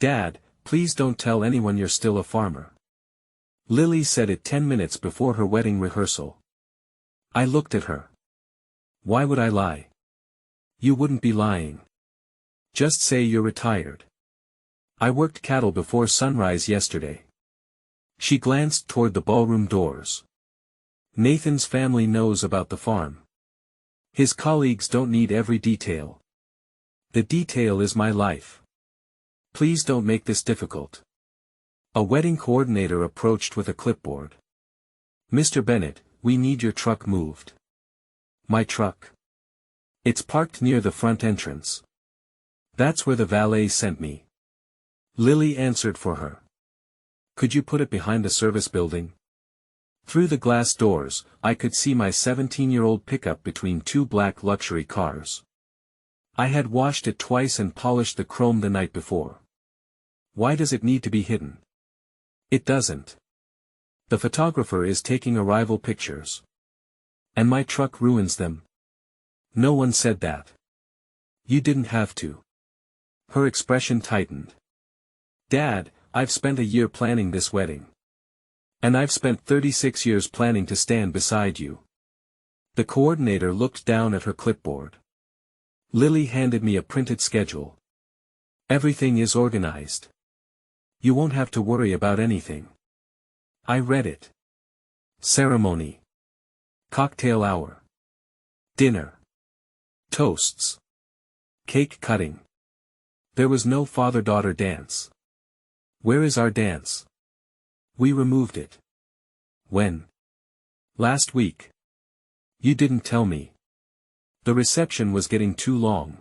Dad, please don't tell anyone you're still a farmer. Lily said it 10 minutes before her wedding rehearsal. I looked at her. Why would I lie? You wouldn't be lying. Just say you're retired. I worked cattle before sunrise yesterday. She glanced toward the ballroom doors. Nathan's family knows about the farm. His colleagues don't need every detail. The detail is my life. Please don't make this difficult. A wedding coordinator approached with a clipboard. Mr. Bennett, we need your truck moved. My truck? It's parked near the front entrance. That's where the valet sent me. Lily answered for her. Could you put it behind the service building? Through the glass doors, I could see my 17-year-old pickup between two black luxury cars. I had washed it twice and polished the chrome the night before. Why does it need to be hidden? It doesn't. The photographer is taking arrival pictures. And my truck ruins them. No one said that. You didn't have to. Her expression tightened. Dad, I've spent a year planning this wedding. And I've spent 36 years planning to stand beside you. The coordinator looked down at her clipboard. Lily handed me a printed schedule. Everything is organized. You won't have to worry about anything. I read it. Ceremony. Cocktail hour. Dinner. Toasts. Cake cutting. There was no father-daughter dance. Where is our dance? We removed it. When? Last week. You didn't tell me. The reception was getting too long.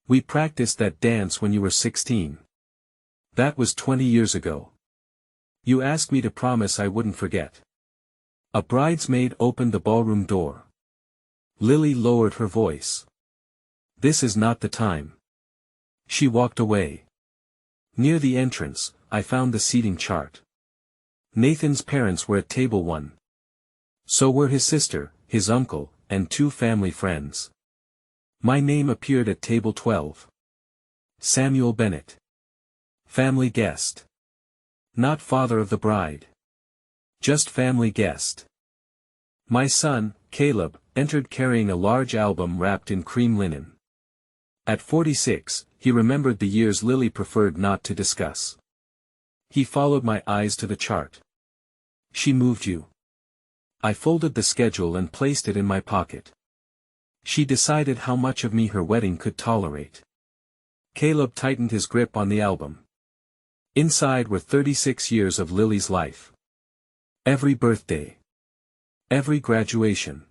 We practiced that dance when you were 16. That was 20 years ago. You asked me to promise I wouldn't forget. A bridesmaid opened the ballroom door. Lily lowered her voice. This is not the time. She walked away. Near the entrance, I found the seating chart. Nathan's parents were at table 1. So were his sister, his uncle, and 2 family friends. My name appeared at table 12. Samuel Bennett. Family guest. Not father of the bride. Just family guest. My son, Caleb, entered carrying a large album wrapped in cream linen. At 46, he remembered the years Lily preferred not to discuss. He followed my eyes to the chart. She moved you. I folded the schedule and placed it in my pocket. She decided how much of me her wedding could tolerate. Caleb tightened his grip on the album. Inside were 36 years of Lily's life. Every birthday. Every graduation.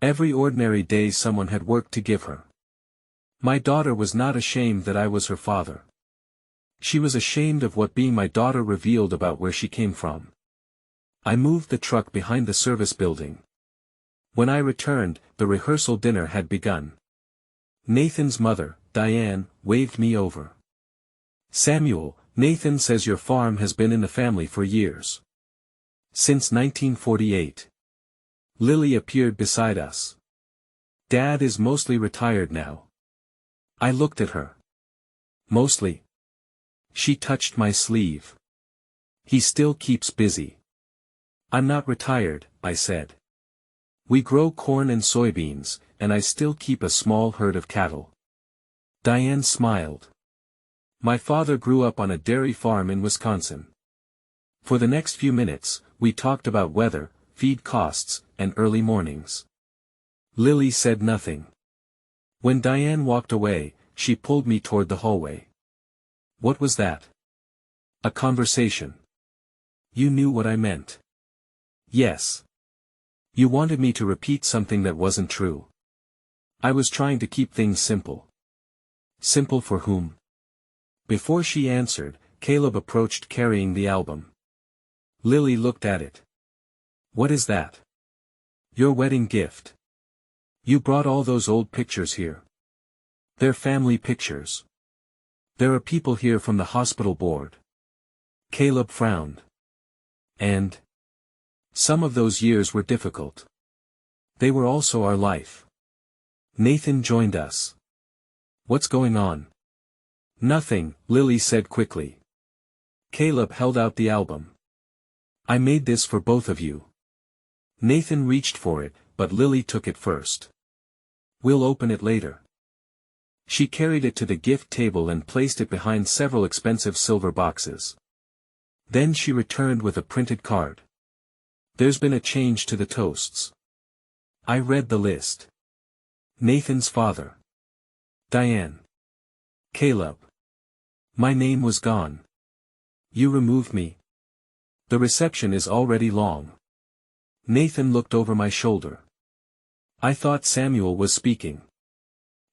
Every ordinary day someone had worked to give her. My daughter was not ashamed that I was her father. She was ashamed of what being my daughter revealed about where she came from. I moved the truck behind the service building. When I returned, the rehearsal dinner had begun. Nathan's mother, Diane, waved me over. Samuel, Nathan says your farm has been in the family for years. Since 1948. Lily appeared beside us. Dad is mostly retired now. I looked at her. Mostly. She touched my sleeve. He still keeps busy. I'm not retired, I said. We grow corn and soybeans, and I still keep a small herd of cattle. Diane smiled. My father grew up on a dairy farm in Wisconsin. For the next few minutes, we talked about weather, feed costs, and early mornings. Lily said nothing. When Diane walked away, she pulled me toward the hallway. What was that? A conversation. You knew what I meant. Yes. You wanted me to repeat something that wasn't true. I was trying to keep things simple. Simple for whom? Before she answered, Caleb approached carrying the album. Lily looked at it. What is that? Your wedding gift. You brought all those old pictures here. They're family pictures. There are people here from the hospital board. Caleb frowned. And? Some of those years were difficult. They were also our life. Nathan joined us. What's going on? Nothing, Lily said quickly. Caleb held out the album. I made this for both of you. Nathan reached for it, but Lily took it first. We'll open it later. She carried it to the gift table and placed it behind several expensive silver boxes. Then she returned with a printed card. There's been a change to the toasts. I read the list. Nathan's father. Diane. Caleb. My name was gone. You removed me. The reception is already long. Nathan looked over my shoulder. I thought Samuel was speaking.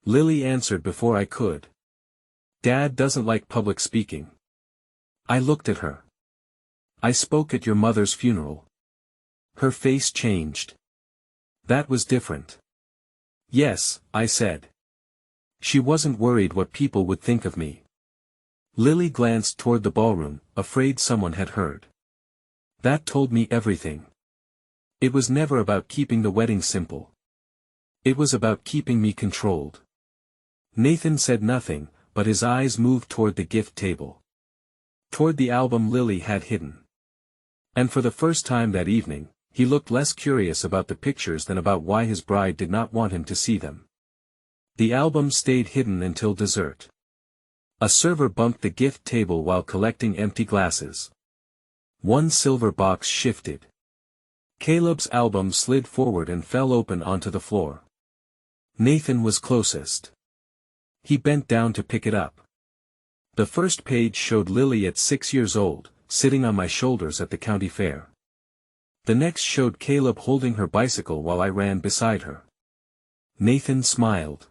Lily answered before I could. Dad doesn't like public speaking. I looked at her. I spoke at your mother's funeral. Her face changed. That was different. Yes, I said. She wasn't worried what people would think of me. Lily glanced toward the ballroom, afraid someone had heard. That told me everything. It was never about keeping the wedding simple. It was about keeping me controlled. Nathan said nothing, but his eyes moved toward the gift table. Toward the album Lily had hidden. And for the first time that evening, he looked less curious about the pictures than about why his bride did not want him to see them. The album stayed hidden until dessert. A server bumped the gift table while collecting empty glasses. One silver box shifted. Caleb's album slid forward and fell open onto the floor. Nathan was closest. He bent down to pick it up. The first page showed Lily at 6 years old, sitting on my shoulders at the county fair. The next showed Caleb holding her bicycle while I ran beside her. Nathan smiled.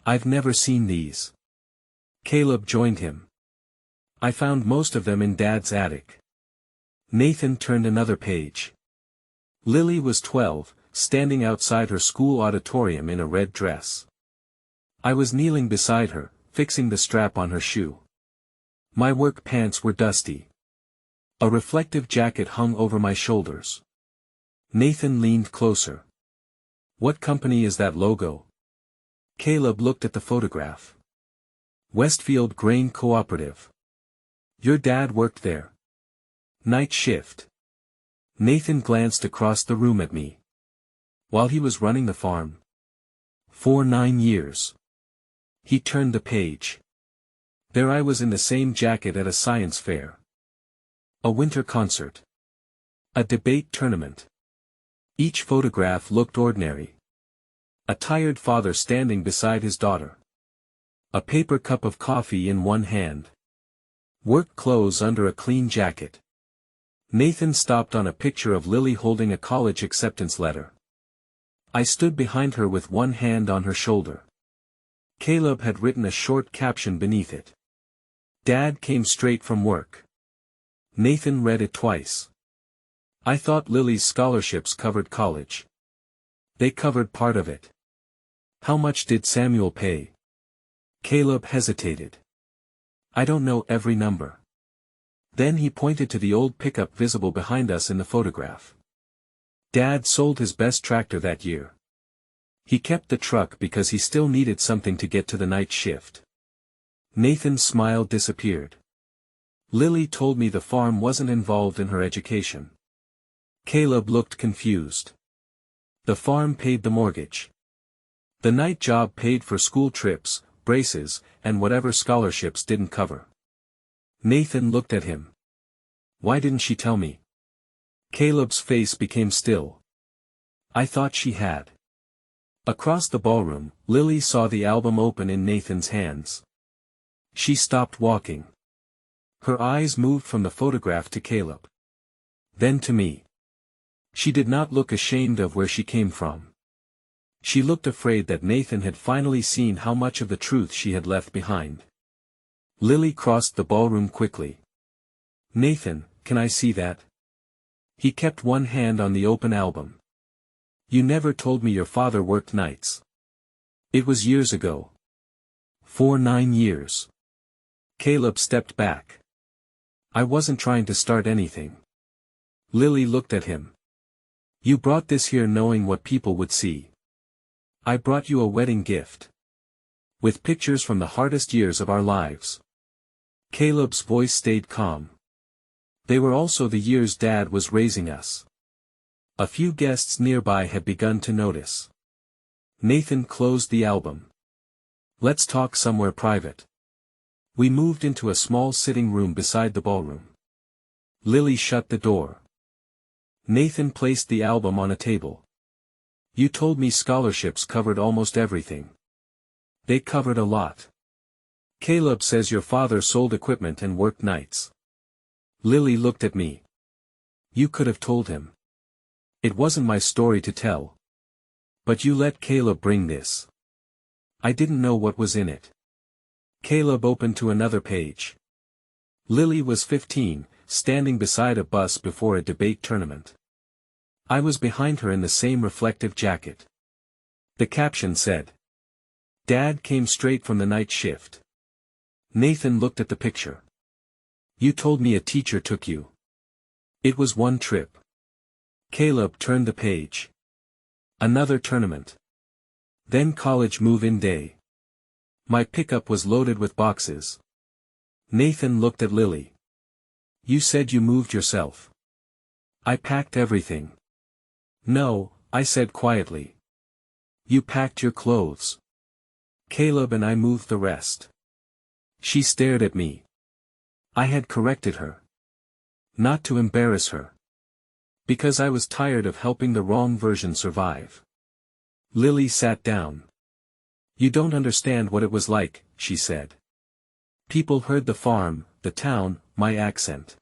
I've never seen these. Caleb joined him. I found most of them in Dad's attic. Nathan turned another page. Lily was 12, standing outside her school auditorium in a red dress. I was kneeling beside her, fixing the strap on her shoe. My work pants were dusty. A reflective jacket hung over my shoulders. Nathan leaned closer. What company is that logo? Caleb looked at the photograph. Westfield Grain Cooperative. Your dad worked there. Night shift. Nathan glanced across the room at me. While he was running the farm. For 9 years. He turned the page. There I was in the same jacket at a science fair. A winter concert. A debate tournament. Each photograph looked ordinary. A tired father standing beside his daughter. A paper cup of coffee in one hand. Work clothes under a clean jacket. Nathan stopped on a picture of Lily holding a college acceptance letter. I stood behind her with one hand on her shoulder. Caleb had written a short caption beneath it. Dad came straight from work. Nathan read it twice. I thought Lily's scholarships covered college. They covered part of it. How much did Samuel pay? Caleb hesitated. I don't know every number. Then he pointed to the old pickup visible behind us in the photograph. Dad sold his best tractor that year. He kept the truck because he still needed something to get to the night shift. Nathan's smile disappeared. Lily told me the farm wasn't involved in her education. Caleb looked confused. The farm paid the mortgage. The night job paid for school trips, braces, and whatever scholarships didn't cover. Nathan looked at him. Why didn't she tell me? Caleb's face became still. I thought she had. Across the ballroom, Lily saw the album open in Nathan's hands. She stopped walking. Her eyes moved from the photograph to Caleb. Then to me. She did not look ashamed of where she came from. She looked afraid that Nathan had finally seen how much of the truth she had left behind. Lily crossed the ballroom quickly. Nathan, can I see that? He kept one hand on the open album. You never told me your father worked nights. It was years ago. For 9 years. Caleb stepped back. I wasn't trying to start anything. Lily looked at him. You brought this here knowing what people would see. I brought you a wedding gift. With pictures from the hardest years of our lives. Caleb's voice stayed calm. They were also the years Dad was raising us. A few guests nearby had begun to notice. Nathan closed the album. Let's talk somewhere private. We moved into a small sitting room beside the ballroom. Lily shut the door. Nathan placed the album on a table. You told me scholarships covered almost everything. They covered a lot. Caleb says your father sold equipment and worked nights. Lily looked at me. You could have told him. It wasn't my story to tell. But you let Caleb bring this. I didn't know what was in it. Caleb opened to another page. Lily was 15, standing beside a bus before a debate tournament. I was behind her in the same reflective jacket. The caption said, Dad came straight from the night shift. Nathan looked at the picture. You told me a teacher took you. It was one trip. Caleb turned the page. Another tournament. Then college move-in day. My pickup was loaded with boxes. Nathan looked at Lily. You said you moved yourself. I packed everything. No, I said quietly. You packed your clothes. Caleb and I moved the rest. She stared at me. I had corrected her. Not to embarrass her. Because I was tired of helping the wrong version survive. Lily sat down. You don't understand what it was like, she said. People heard the farm, the town, my accent.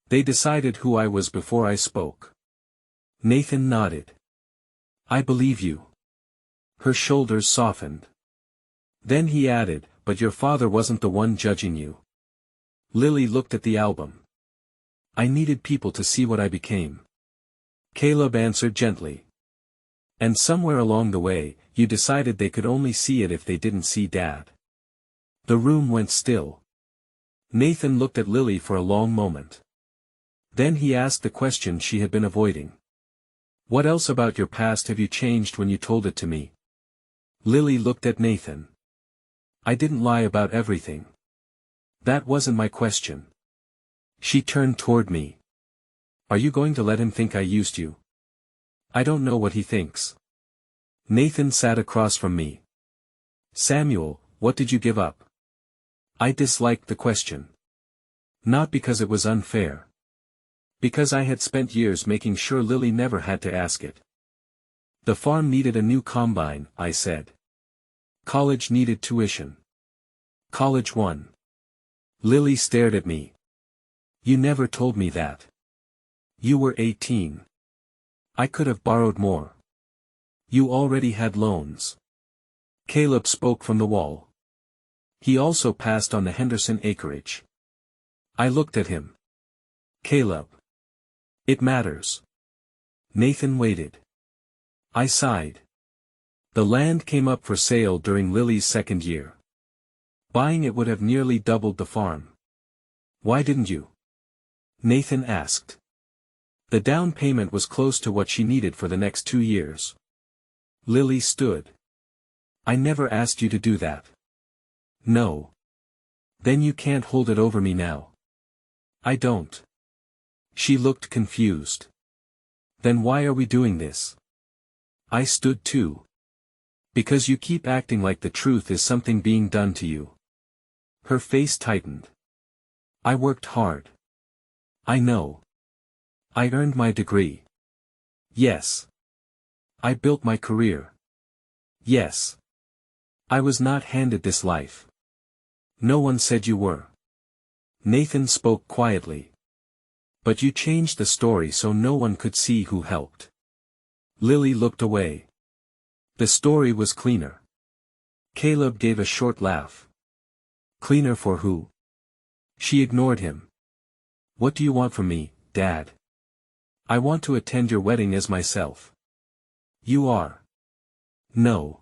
They decided who I was before I spoke. Nathan nodded. I believe you. Her shoulders softened. Then he added, but your father wasn't the one judging you. Lily looked at the album. I needed people to see what I became. Caleb answered gently. And somewhere along the way, you decided they could only see it if they didn't see Dad. The room went still. Nathan looked at Lily for a long moment. Then he asked the question she had been avoiding. What else about your past have you changed when you told it to me? Lily looked at Nathan. I didn't lie about everything. That wasn't my question. She turned toward me. Are you going to let him think I used you? I don't know what he thinks. Nathan sat across from me. Samuel, what did you give up? I disliked the question. Not because it was unfair. Because I had spent years making sure Lily never had to ask it. The farm needed a new combine, I said. College needed tuition. College won. Lily stared at me. You never told me that. You were 18. I could have borrowed more. You already had loans. Caleb spoke from the wall. He also passed on the Henderson acreage. I looked at him. Caleb. It matters. Nathan waited. I sighed. The land came up for sale during Lily's second year. Buying it would have nearly doubled the farm. Why didn't you? Nathan asked. The down payment was close to what she needed for the next 2 years. Lily stood. I never asked you to do that. No. Then you can't hold it over me now. I don't. She looked confused. Then why are we doing this? I stood too. Because you keep acting like the truth is something being done to you. Her face tightened. I worked hard. I know. I earned my degree. Yes. I built my career. Yes. I was not handed this life. No one said you were. Nathan spoke quietly. But you changed the story so no one could see who helped. Lily looked away. The story was cleaner. Caleb gave a short laugh. Cleaner for who? She ignored him. What do you want from me, Dad? I want to attend your wedding as myself. You are. No.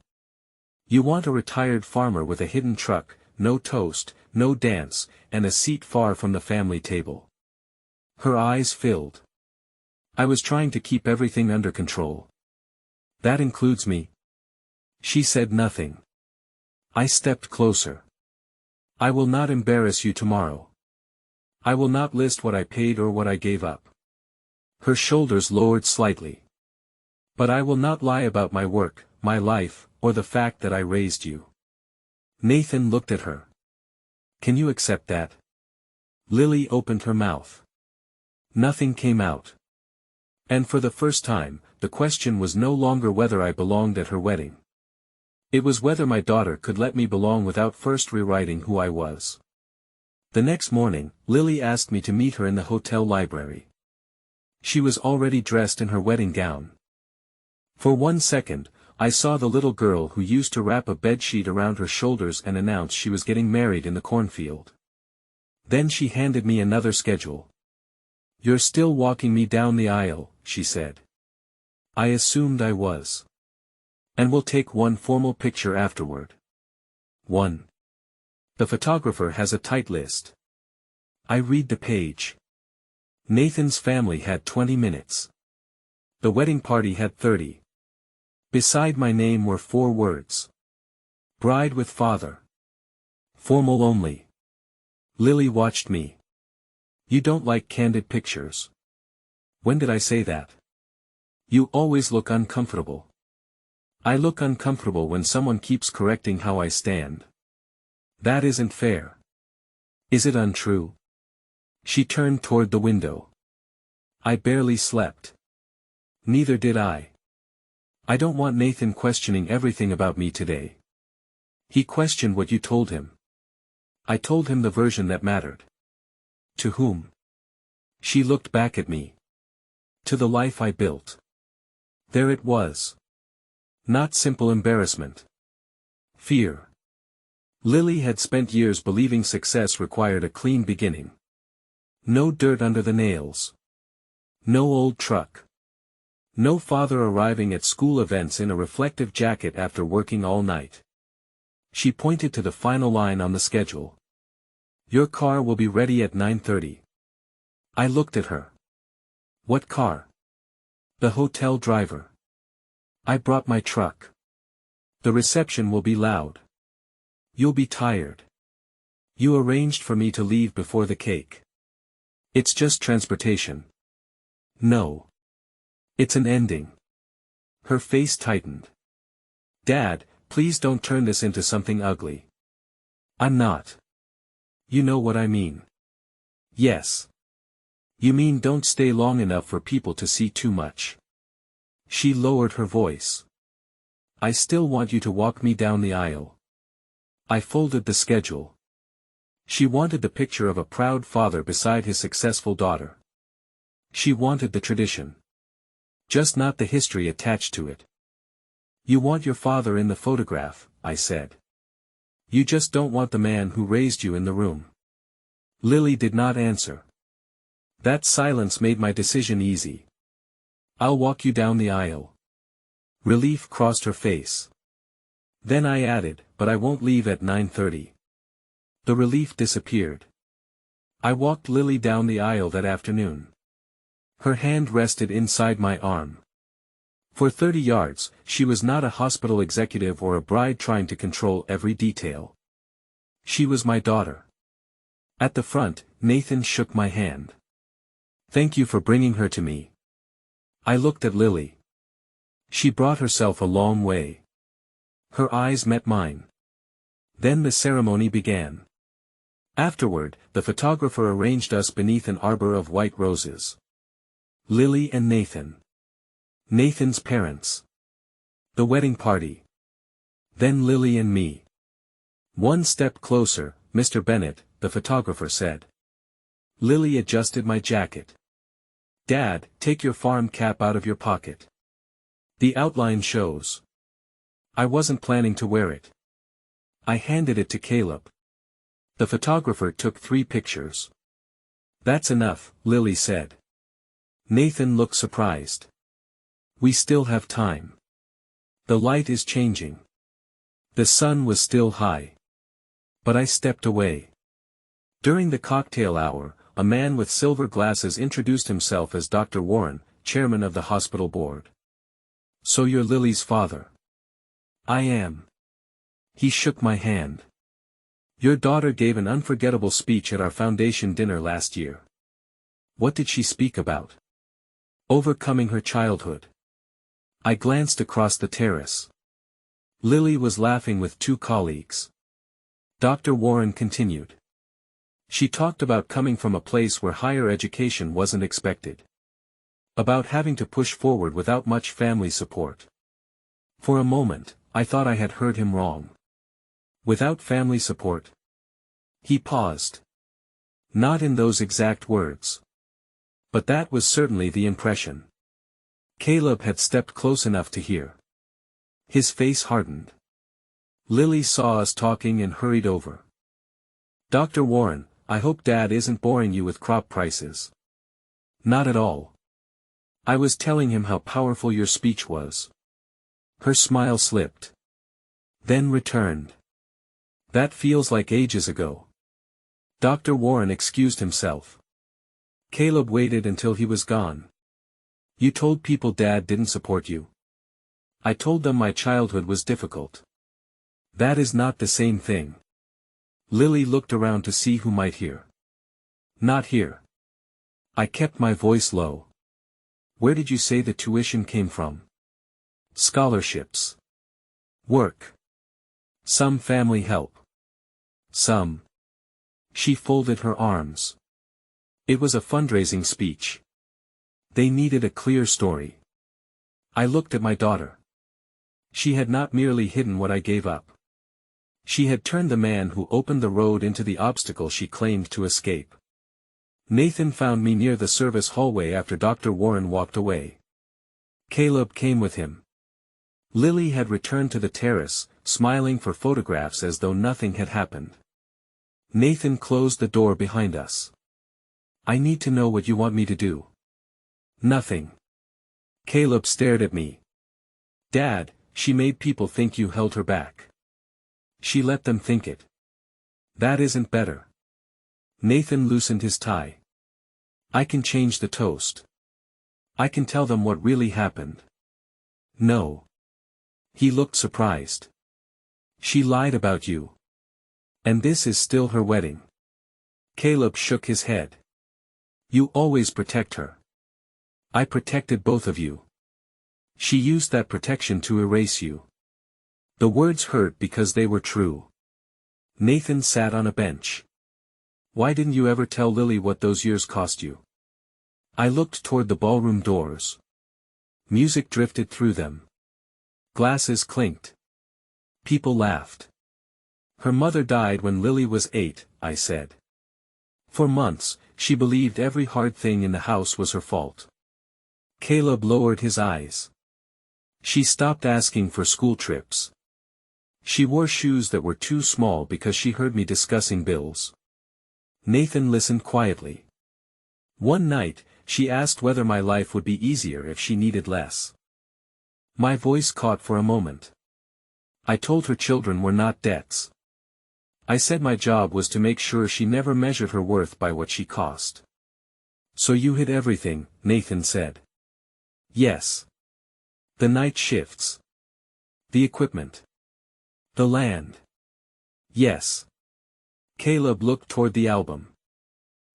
You want a retired farmer with a hidden truck, no toast, no dance, and a seat far from the family table. Her eyes filled. I was trying to keep everything under control. That includes me. She said nothing. I stepped closer. I will not embarrass you tomorrow. I will not list what I paid or what I gave up. Her shoulders lowered slightly. But I will not lie about my work, my life, or the fact that I raised you. Nathan looked at her. Can you accept that? Lily opened her mouth. Nothing came out. And for the first time, the question was no longer whether I belonged at her wedding. It was whether my daughter could let me belong without first rewriting who I was. The next morning, Lily asked me to meet her in the hotel library. She was already dressed in her wedding gown. For 1 second, I saw the little girl who used to wrap a bedsheet around her shoulders and announce she was getting married in the cornfield. Then she handed me another schedule. You're still walking me down the aisle, she said. I assumed I was. And we'll take one formal picture afterward. 1. The photographer has a tight list. I read the page. Nathan's family had 20 minutes. The wedding party had 30. Beside my name were 4 words. Bride with father. Formal only. Lily watched me. You don't like candid pictures. When did I say that? You always look uncomfortable. I look uncomfortable when someone keeps correcting how I stand. That isn't fair. Is it untrue? She turned toward the window. I barely slept. Neither did I. I don't want Nathan questioning everything about me today. He questioned what you told him. I told him the version that mattered. To whom? She looked back at me. To the life I built. There it was. Not simple embarrassment. Fear. Lily had spent years believing success required a clean beginning. No dirt under the nails. No old truck. No father arriving at school events in a reflective jacket after working all night. She pointed to the final line on the schedule. Your car will be ready at 9:30. I looked at her. What car? The hotel driver. I brought my truck. The reception will be loud. You'll be tired. You arranged for me to leave before the cake. It's just transportation. No. It's an ending. Her face tightened. Dad, please don't turn this into something ugly. I'm not. You know what I mean. Yes. You mean don't stay long enough for people to see too much. She lowered her voice. I still want you to walk me down the aisle. I folded the schedule. She wanted the picture of a proud father beside his successful daughter. She wanted the tradition. Just not the history attached to it. You want your father in the photograph, I said. You just don't want the man who raised you in the room. Lily did not answer. That silence made my decision easy. I'll walk you down the aisle. Relief crossed her face. Then I added, but I won't leave at 9:30. The relief disappeared. I walked Lily down the aisle that afternoon. Her hand rested inside my arm. For 30 yards, she was not a hospital executive or a bride trying to control every detail. She was my daughter. At the front, Nathan shook my hand. Thank you for bringing her to me. I looked at Lily. She brought herself a long way. Her eyes met mine. Then the ceremony began. Afterward, the photographer arranged us beneath an arbor of white roses. Lily and Nathan. Nathan's parents. The wedding party. Then Lily and me. One step closer, Mr. Bennett, the photographer said. Lily adjusted my jacket. Dad, take your farm cap out of your pocket. The outline shows. I wasn't planning to wear it. I handed it to Caleb. The photographer took 3 pictures. That's enough, Lily said. Nathan looked surprised. We still have time. The light is changing. The sun was still high. But I stepped away. During the cocktail hour, a man with silver glasses introduced himself as Dr. Warren, chairman of the hospital board. So you're Lily's father. I am. He shook my hand. Your daughter gave an unforgettable speech at our foundation dinner last year. What did she speak about? Overcoming her childhood. I glanced across the terrace. Lily was laughing with two colleagues. Dr. Warren continued. She talked about coming from a place where higher education wasn't expected. About having to push forward without much family support. For a moment, I thought I had heard him wrong. Without family support? He paused. Not in those exact words. But that was certainly the impression. Caleb had stepped close enough to hear. His face hardened. Lily saw us talking and hurried over. Dr. Warren, I hope Dad isn't boring you with crop prices. Not at all. I was telling him how powerful your speech was. Her smile slipped. Then returned. That feels like ages ago. Dr. Warren excused himself. Caleb waited until he was gone. You told people Dad didn't support you. I told them my childhood was difficult. That is not the same thing. Lily looked around to see who might hear. Not here. I kept my voice low. Where did you say the tuition came from? Scholarships. Work. Some family help. Some. She folded her arms. It was a fundraising speech. They needed a clear story. I looked at my daughter. She had not merely hidden what I gave up. She had turned the man who opened the road into the obstacle she claimed to escape. Nathan found me near the service hallway after Dr. Warren walked away. Caleb came with him. Lily had returned to the terrace, smiling for photographs as though nothing had happened. Nathan closed the door behind us. I need to know what you want me to do. Nothing. Caleb stared at me. Dad, she made people think you held her back. She let them think it. That isn't better. Nathan loosened his tie. I can change the toast. I can tell them what really happened. No. He looked surprised. She lied about you. And this is still her wedding. Caleb shook his head. You always protect her. I protected both of you. She used that protection to erase you. The words hurt because they were true. Nathan sat on a bench. Why didn't you ever tell Lily what those years cost you? I looked toward the ballroom doors. Music drifted through them. Glasses clinked. People laughed. Her mother died when Lily was 8, I said. For months, she believed every hard thing in the house was her fault. Caleb lowered his eyes. She stopped asking for school trips. She wore shoes that were too small because she heard me discussing bills. Nathan listened quietly. One night, she asked whether my life would be easier if she needed less. My voice caught for a moment. I told her children were not debts. I said my job was to make sure she never measured her worth by what she cost. So you hid everything, Nathan said. Yes. The night shifts. The equipment. The land. Yes. Caleb looked toward the album.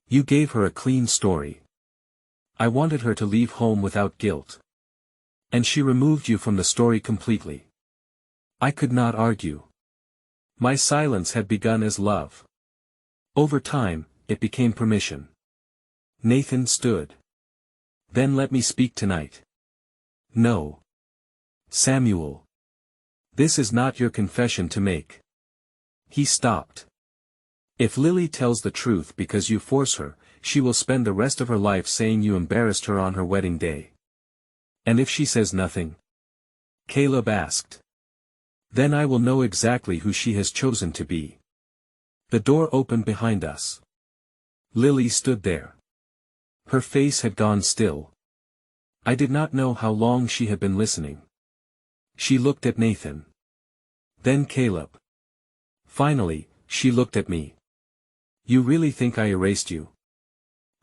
You gave her a clean story. I wanted her to leave home without guilt. And she removed you from the story completely. I could not argue. My silence had begun as love. Over time, it became permission. Nathan stood. Then let me speak tonight. No. Samuel. This is not your confession to make. He stopped. If Lily tells the truth because you force her, she will spend the rest of her life saying you embarrassed her on her wedding day. And if she says nothing? Caleb asked. Then I will know exactly who she has chosen to be. The door opened behind us. Lily stood there. Her face had gone still. I did not know how long she had been listening. She looked at Nathan. Then Caleb. Finally, she looked at me. You really think I erased you?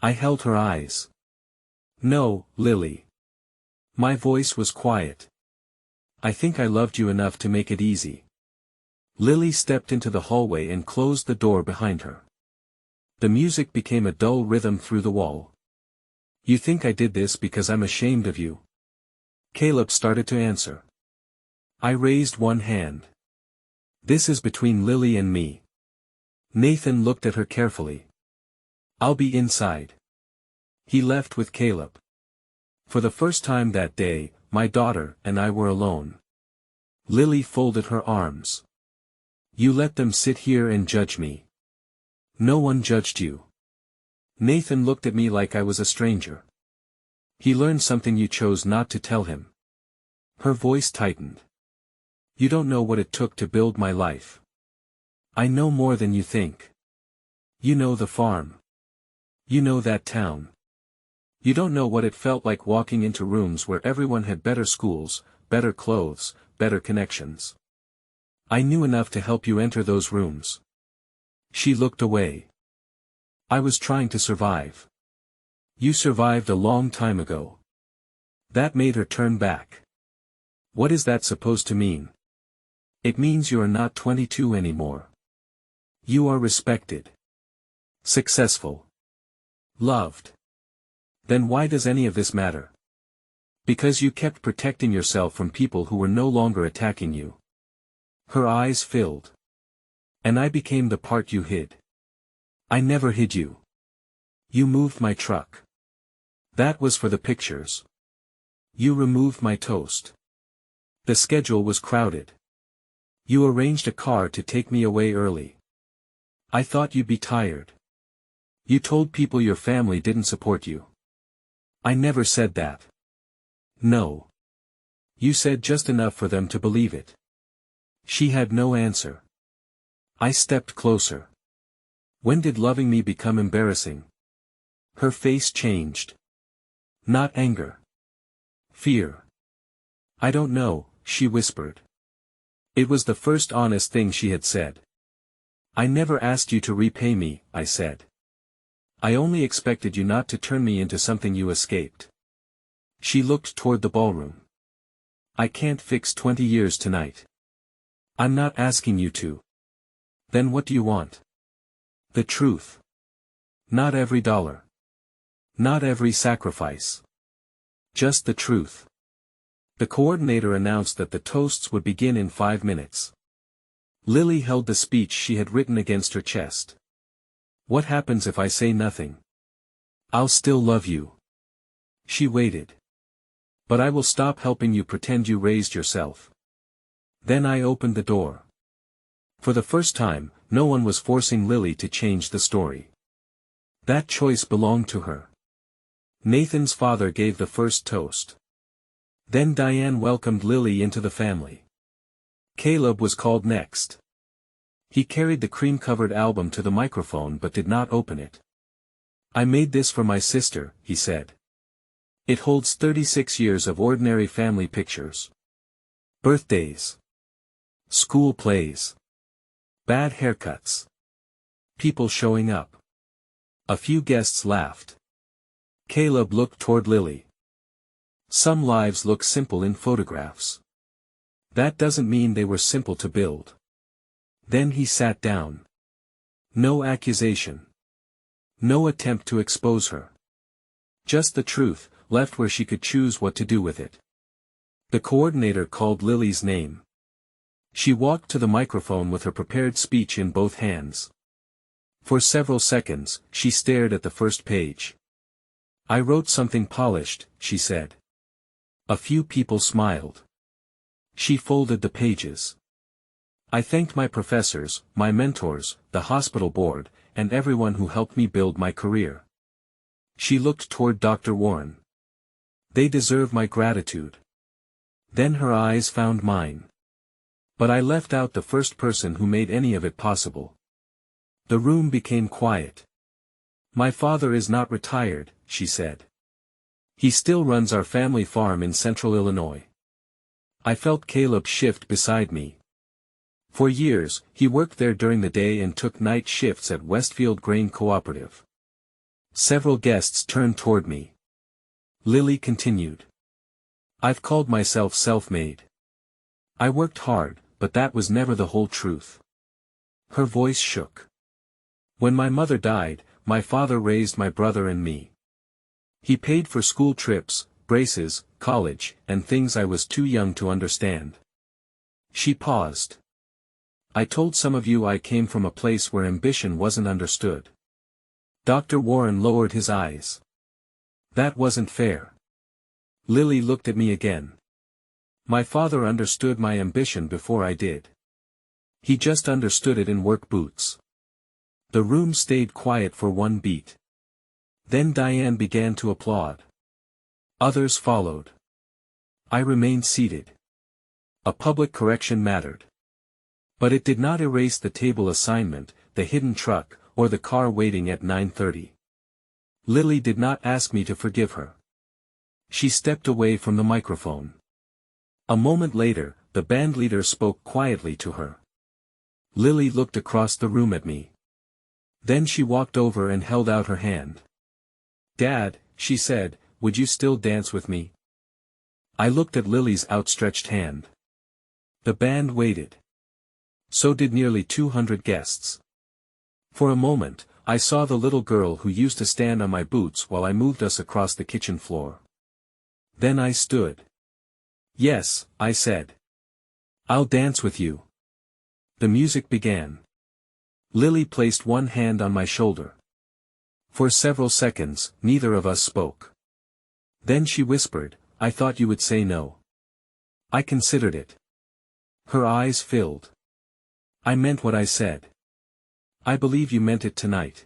I held her eyes. No, Lily. My voice was quiet. I think I loved you enough to make it easy. Lily stepped into the hallway and closed the door behind her. The music became a dull rhythm through the wall. You think I did this because I'm ashamed of you? Caleb started to answer. I raised one hand. This is between Lily and me. Nathan looked at her carefully. I'll be inside. He left with Caleb. For the first time that day, my daughter and I were alone. Lily folded her arms. You let them sit here and judge me. No one judged you. Nathan looked at me like I was a stranger. He learned something you chose not to tell him. Her voice tightened. You don't know what it took to build my life. I know more than you think. You know the farm. You know that town. You don't know what it felt like walking into rooms where everyone had better schools, better clothes, better connections. I knew enough to help you enter those rooms. She looked away. I was trying to survive. You survived a long time ago. That made her turn back. What is that supposed to mean? It means you are not 22 anymore. You are respected. Successful. Loved. Then why does any of this matter? Because you kept protecting yourself from people who were no longer attacking you. Her eyes filled. And I became the part you hid. I never hid you. You moved my truck. That was for the pictures. You removed my toast. The schedule was crowded. You arranged a car to take me away early. I thought you'd be tired. You told people your family didn't support you. I never said that. No. You said just enough for them to believe it. She had no answer. I stepped closer. When did loving me become embarrassing? Her face changed. Not anger. Fear. I don't know, she whispered. It was the first honest thing she had said. I never asked you to repay me, I said. I only expected you not to turn me into something you escaped. She looked toward the ballroom. I can't fix 20 years tonight. I'm not asking you to. Then what do you want? The truth. Not every dollar. Not every sacrifice. Just the truth. The coordinator announced that the toasts would begin in 5 minutes. Lily held the speech she had written against her chest. What happens if I say nothing? I'll still love you. She waited. But I will stop helping you pretend you raised yourself. Then I opened the door. For the first time, no one was forcing Lily to change the story. That choice belonged to her. Nathan's father gave the first toast. Then Diane welcomed Lily into the family. Caleb was called next. He carried the cream-covered album to the microphone but did not open it. I made this for my sister, he said. It holds 36 years of ordinary family pictures. Birthdays. School plays. Bad haircuts. People showing up. A few guests laughed. Caleb looked toward Lily. Some lives look simple in photographs. That doesn't mean they were simple to build. Then he sat down. No accusation. No attempt to expose her. Just the truth, left where she could choose what to do with it. The coordinator called Lily's name. She walked to the microphone with her prepared speech in both hands. For several seconds, she stared at the first page. I wrote something polished, she said. A few people smiled. She folded the pages. I thanked my professors, my mentors, the hospital board, and everyone who helped me build my career. She looked toward Dr. Warren. They deserve my gratitude. Then her eyes found mine. But I left out the first person who made any of it possible. The room became quiet. My father is not retired, she said. He still runs our family farm in central Illinois. I felt Caleb shift beside me. For years, he worked there during the day and took night shifts at Westfield Grain Cooperative. Several guests turned toward me. Lily continued. I've called myself self-made. I worked hard, but that was never the whole truth. Her voice shook. When my mother died, my father raised my brother and me. He paid for school trips, braces, college, and things I was too young to understand. She paused. I told some of you I came from a place where ambition wasn't understood. Dr. Warren lowered his eyes. That wasn't fair. Lily looked at me again. My father understood my ambition before I did. He just understood it in work boots. The room stayed quiet for one beat. Then Diane began to applaud. Others followed. I remained seated. A public correction mattered. But it did not erase the table assignment, the hidden truck, or the car waiting at 9:30. Lily did not ask me to forgive her. She stepped away from the microphone. A moment later, the bandleader spoke quietly to her. Lily looked across the room at me. Then she walked over and held out her hand. Dad, she said, would you still dance with me? I looked at Lily's outstretched hand. The band waited. So did nearly 200 guests. For a moment, I saw the little girl who used to stand on my boots while I moved us across the kitchen floor. Then I stood. Yes, I said. I'll dance with you. The music began. Lily placed one hand on my shoulder. For several seconds, neither of us spoke. Then she whispered, I thought you would say no. I considered it. Her eyes filled. I meant what I said. I believe you meant it tonight.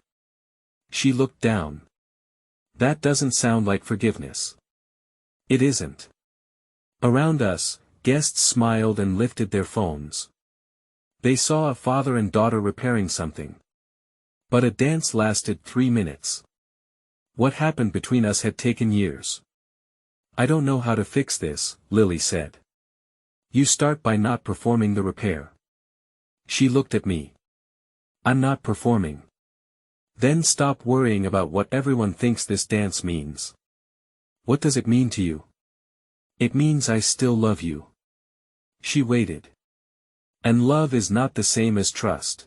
She looked down. That doesn't sound like forgiveness. It isn't. Around us, guests smiled and lifted their phones. They saw a father and daughter repairing something. But a dance lasted 3 minutes. What happened between us had taken years. I don't know how to fix this, Lily said. You start by not performing the repair. She looked at me. I'm not performing. Then stop worrying about what everyone thinks this dance means. What does it mean to you? It means I still love you. She waited. And love is not the same as trust.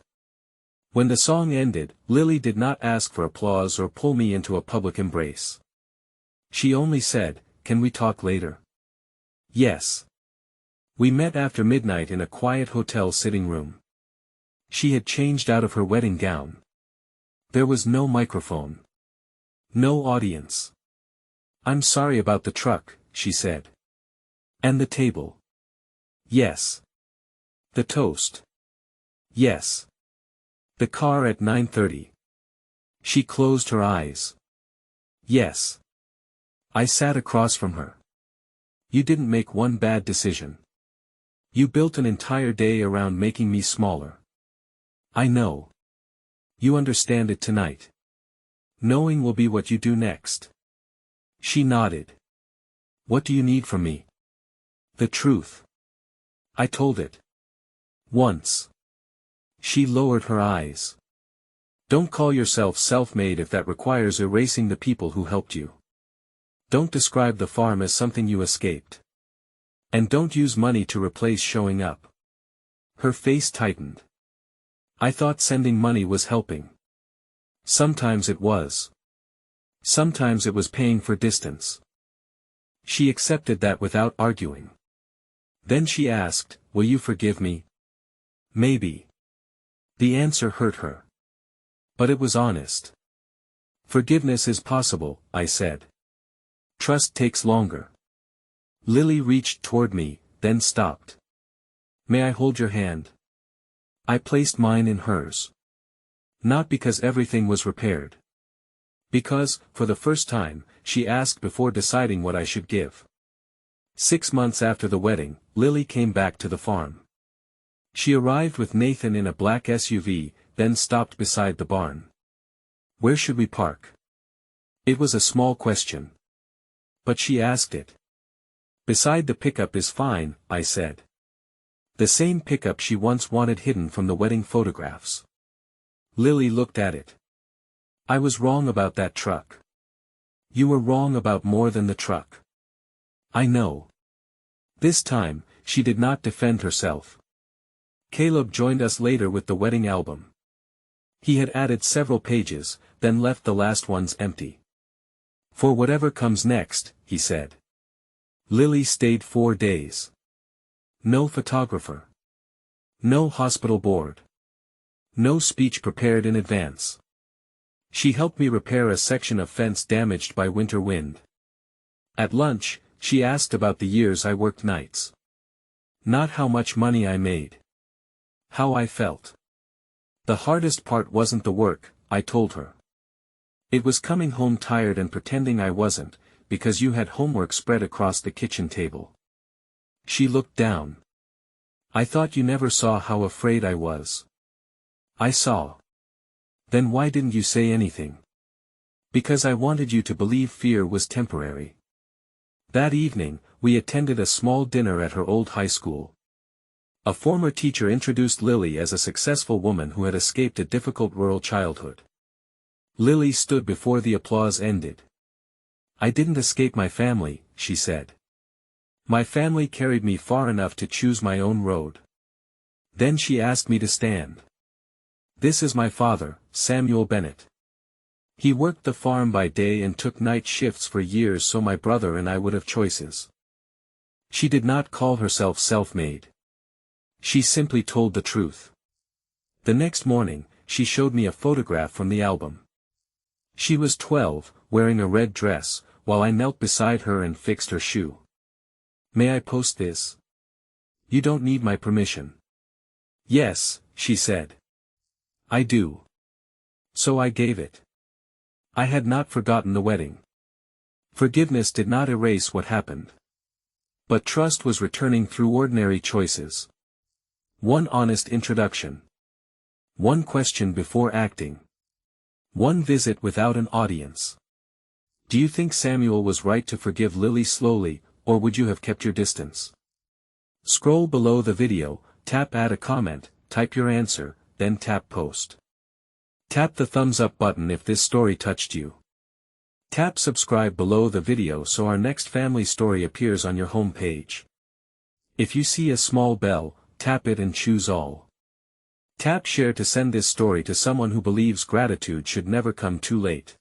When the song ended, Lily did not ask for applause or pull me into a public embrace. She only said, can we talk later? Yes. We met after midnight in a quiet hotel sitting room. She had changed out of her wedding gown. There was no microphone. No audience. I'm sorry about the truck, she said. And the table. Yes. The toast. Yes. The car at 9:30. She closed her eyes. Yes. I sat across from her. You didn't make one bad decision. You built an entire day around making me smaller. I know. You understand it tonight. Knowing will be what you do next. She nodded. What do you need from me? The truth. I told it. Once. She lowered her eyes. Don't call yourself self-made if that requires erasing the people who helped you. Don't describe the farm as something you escaped. And don't use money to replace showing up. Her face tightened. I thought sending money was helping. Sometimes it was. Sometimes it was paying for distance. She accepted that without arguing. Then she asked, will you forgive me? Maybe. The answer hurt her. But it was honest. Forgiveness is possible, I said. Trust takes longer. Lily reached toward me, then stopped. May I hold your hand? I placed mine in hers. Not because everything was repaired. Because, for the first time, she asked before deciding what I should give. 6 months after the wedding, Lily came back to the farm. She arrived with Nathan in a black SUV, then stopped beside the barn. Where should we park? It was a small question. But she asked it. Beside the pickup is fine, I said. The same pickup she once wanted hidden from the wedding photographs. Lily looked at it. I was wrong about that truck. You were wrong about more than the truck. I know. This time, she did not defend herself. Caleb joined us later with the wedding album. He had added several pages, then left the last ones empty. For whatever comes next, he said. Lily stayed 4 days. No photographer. No hospital board. No speech prepared in advance. She helped me repair a section of fence damaged by winter wind. At lunch, she asked about the years I worked nights. Not how much money I made. How I felt. The hardest part wasn't the work, I told her. It was coming home tired and pretending I wasn't, because you had homework spread across the kitchen table. She looked down. I thought you never saw how afraid I was. I saw. Then why didn't you say anything? Because I wanted you to believe fear was temporary. That evening, we attended a small dinner at her old high school. A former teacher introduced Lily as a successful woman who had escaped a difficult rural childhood. Lily stood before the applause ended. I didn't escape my family, she said. My family carried me far enough to choose my own road. Then she asked me to stand. This is my father, Samuel Bennett. He worked the farm by day and took night shifts for years so my brother and I would have choices. She did not call herself self-made. She simply told the truth. The next morning, she showed me a photograph from the album. She was 12, wearing a red dress, while I knelt beside her and fixed her shoe. May I post this? You don't need my permission. Yes, she said. I do. So I gave it. I had not forgotten the wedding. Forgiveness did not erase what happened. But trust was returning through ordinary choices. One honest introduction. One question before acting. One visit without an audience. Do you think Samuel was right to forgive Lily slowly, or would you have kept your distance? Scroll below the video, tap add a comment, type your answer, then tap post. Tap the thumbs up button if this story touched you. Tap subscribe below the video so our next family story appears on your home page. If you see a small bell, tap it and choose all. Tap share to send this story to someone who believes gratitude should never come too late.